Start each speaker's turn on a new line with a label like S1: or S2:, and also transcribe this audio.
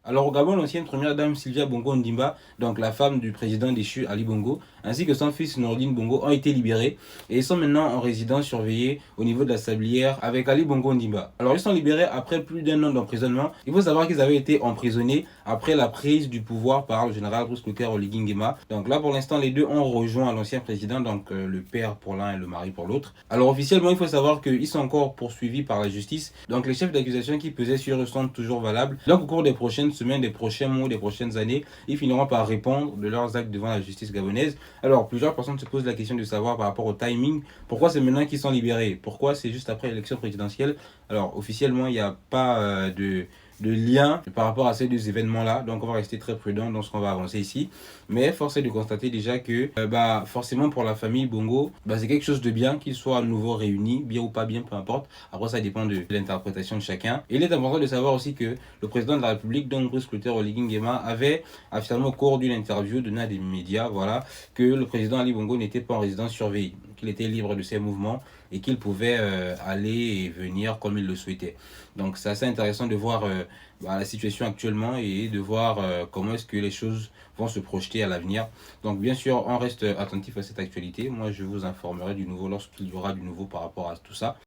S1: Alors au Gabon, l'ancienne première dame Sylvia Bongo Ondimba, donc la femme du président déchu Ali Bongo, ainsi que son fils Nordine Bongo ont été libérés et ils sont maintenant en résidence surveillée au niveau de la Sablière avec Ali Bongo Ondimba. Alors ils sont libérés après plus d'un an d'emprisonnement. Il faut savoir qu'ils avaient été emprisonnés après la prise du pouvoir par le général Bruce Clotaire Oligui Nguema. Donc là pour l'instant les deux ont rejoint l'ancien président, donc le père pour l'un et le mari pour l'autre. Alors officiellement il faut savoir qu'ils sont encore poursuivis par la justice. Donc les chefs d'accusation qui pesaient sur eux sont toujours valables. Donc au cours des prochaines semaines, des prochains mois, des prochaines années, ils finiront par répondre de leurs actes devant la justice gabonaise. Alors, plusieurs personnes se posent la question de savoir par rapport au timing, pourquoi c'est maintenant qu'ils sont libérés? Pourquoi c'est juste après l'élection présidentielle? Alors, officiellement, il n'y a pas de lien par rapport à ces deux événements-là. Donc, on va rester très prudent dans ce qu'on va avancer ici. Mais force est de constater déjà que, forcément, pour la famille Bongo, c'est quelque chose de bien qu'ils soient à nouveau réunis, bien ou pas bien, peu importe. Après, ça dépend de l'interprétation de chacun. Et il est important de savoir aussi que le président de la République, donc Bruce Clotaire Oligui Nguema, avait affirmé au cours d'une interview donnée à des médias, voilà, que le président Ali Bongo n'était pas en résidence surveillée, qu'il était libre de ses mouvements et qu'il pouvait aller et venir comme il le souhaitait. Donc c'est assez intéressant de voir la situation actuellement et de voir comment est-ce que les choses vont se projeter à l'avenir. Donc bien sûr, on reste attentif à cette actualité. Moi, je vous informerai du nouveau lorsqu'il y aura du nouveau par rapport à tout ça.